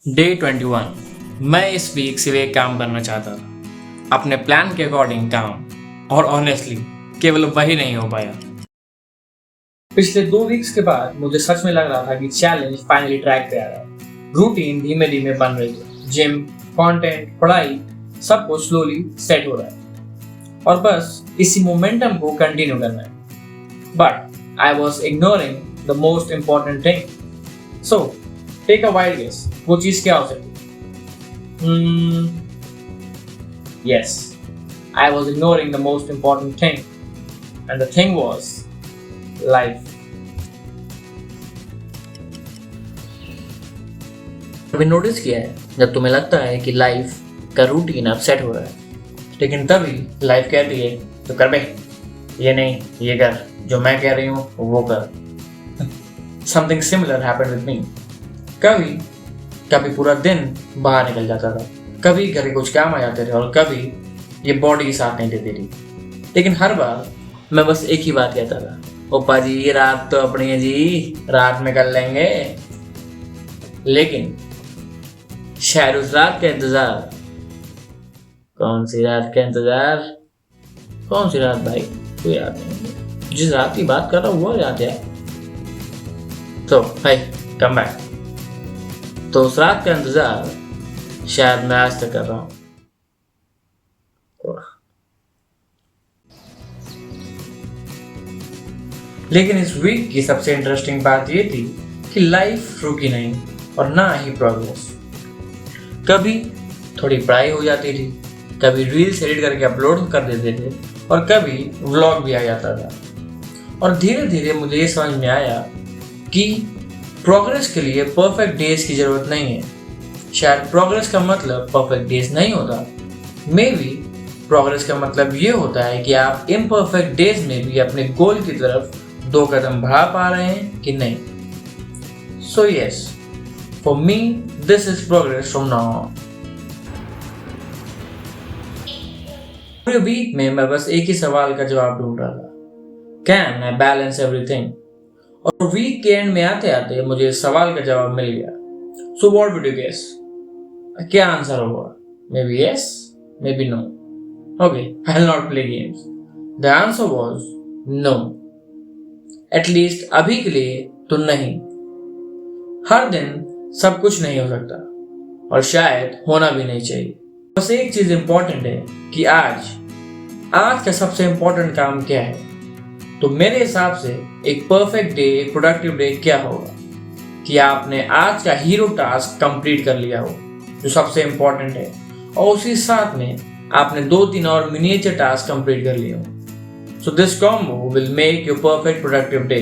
Day 21। मैं इस week सिर्फ एक काम करना चाहता था, अपने प्लान के अकॉर्डिंग काम, और ऑनेस्टली केवल वही नहीं हो पाया। पिछले 2 वीक्स के बाद मुझे सच में लग रहा था कि चैलेंज फाइनली ट्रैक पे आ रहा है। रूटीन धीमे धीमे बन रही है, जिम, कंटेंट, पढ़ाई सब कुछ स्लोली सेट हो रहा है और बस इसी मोमेंटम को कंटिन्यू करना है। But I was ignoring the most important thing. So take a wild guess, वो चीज क्या हो सकती है? Yes, I was ignoring the most important thing, and the thing was life. कभी नोटिस किया है जब तुम्हें लगता है कि लाइफ का रूटीन अब सेट हो रहा है, लेकिन तभी लाइफ कहती है तो कर बे, ये नहीं ये कर, जो मैं कह रही हूँ वो कर। Something similar happened with me. कभी पूरा दिन बाहर निकल जाता था, कभी घर के कुछ काम आ जाते थे और कभी ये बॉडी ही साथ नहीं देती थी। लेकिन हर बार मैं बस एक ही बात कहता था, ओपा जी ये रात तो अपनी है जी, रात में कर लेंगे। लेकिन शायद उस रात का इंतजार, कौन सी रात का इंतजार, कौन सी रात भाई, कोई याद नहीं। जिस रात की बात कर रहा हूँ वो याद है। तो भाई कम बैक। तो उस रात का इंतजार शायद मैं आज तक कर रहा हूँ। लेकिन इस वीक की सबसे इंटरेस्टिंग बात ये थी कि लाइफ रुकी नहीं और ना ही प्रोग्रेस। कभी थोड़ी पढ़ाई हो जाती थी, कभी रील्स एडिट करके अपलोड कर देते थे और कभी व्लॉग भी आ जाता था। और धीरे धीरे मुझे ये समझ में आया कि प्रोग्रेस के लिए परफेक्ट डेज की जरूरत नहीं है। शायद प्रोग्रेस का मतलब परफेक्ट डेज नहीं होता। मे बी प्रोग्रेस का मतलब ये होता है कि आप इम्परफेक्ट डेज में भी अपने गोल की तरफ 2 कदम बढ़ा पा रहे हैं कि नहीं। So yes, for me this is progress from now on. पूरे वीक में मैं बस एक ही सवाल का जवाब ढूंढ रहा था, कैन आई बैलेंस एवरीथिंग। और वीक के एंड में आते आते मुझे इस सवाल का जवाब मिल गया। So what would you guess? क्या आंसर होगा? Maybe yes, maybe no. Okay, I will not play games. The answer was no. At least अभी के लिए तो नहीं। हर दिन सब कुछ नहीं हो सकता और शायद होना भी नहीं चाहिए। बस एक चीज इंपॉर्टेंट है कि आज का सबसे इंपॉर्टेंट काम क्या है। तो मेरे हिसाब से एक परफेक्ट डे, एक प्रोडक्टिव डे क्या होगा कि आपने आज का हीरो टास्क कंप्लीट कर लिया हो जो सबसे इंपॉर्टेंट है, और उसी साथ में आपने 2-3 और मिनिएचर टास्क कंप्लीट कर लिए हो। So this combo will make your perfect productive day.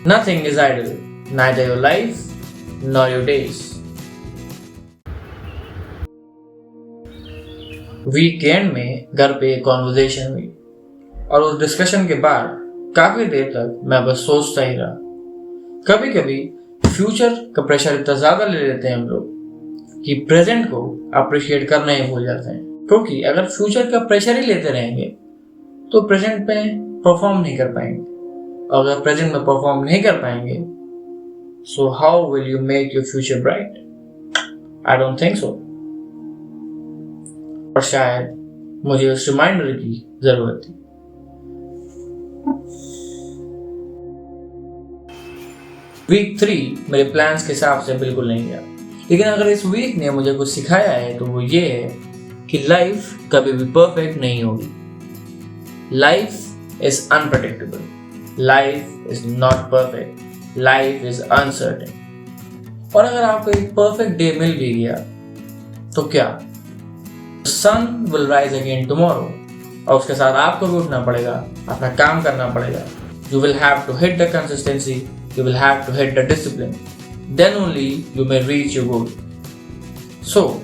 Nothing is idle, neither your life nor your days. Weekend में घर पे एक कॉन्वर्सेशन हुई और उस डिस्कशन के बाद काफी देर तक मैं बस सोचता ही रहा। कभी कभी फ्यूचर का प्रेशर इतना ज्यादा ले लेते हैं हम लोग कि प्रेजेंट को अप्रिशिएट करना ही भूल जाते हैं। क्योंकि अगर फ्यूचर का प्रेशर ही लेते रहेंगे तो प्रेजेंट में परफॉर्म नहीं कर पाएंगे, और अगर प्रेजेंट में परफॉर्म नहीं कर पाएंगे so how will you make your future bright? I don't think so. और शायद मुझे उस रिमाइंडर की जरूरत थी। वीक 3 मेरे प्लान्स के हिसाब से बिल्कुल नहीं गया, लेकिन अगर इस वीक ने मुझे कुछ सिखाया है तो वो ये है कि लाइफ कभी भी परफेक्ट नहीं होगी। Life is unpredictable, life is not perfect, life is uncertain. और अगर आपको एक परफेक्ट डे मिल भी गया तो क्या, सन विल राइज अगेन टुमारो, और उसके साथ आपको भी उठना पड़ेगा, अपना काम करना पड़ेगा। You will have to hit the consistency, you will have to hit the discipline, then only you may reach your goal. So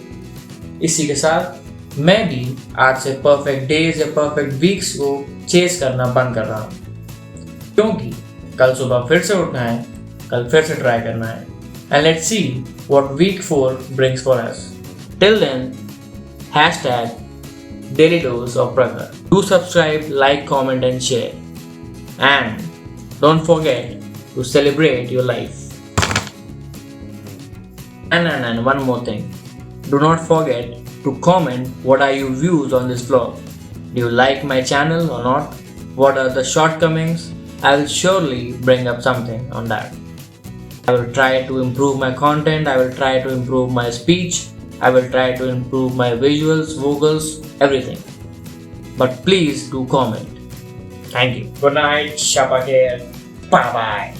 इसी के साथ मैं भी आज से परफेक्ट डेज या परफेक्ट वीक्स को चेस करना बंद कर रहा हूँ, क्योंकि कल सुबह फिर से उठना है, कल फिर से ट्राई करना है। And let's see what week 4 brings for us. Till then, #daily dose of Prakhar. Do subscribe, like, comment and share. And don't forget to celebrate your life. And one more thing. Do not forget to comment what are your views on this vlog. Do you like my channel or not? What are the shortcomings? I will surely bring up something on that. I will try to improve my content, I will try to improve my speech, I will try to improve my visuals, vocals, everything. But please do comment. Thank you. Good night, Shapa here. Bye bye.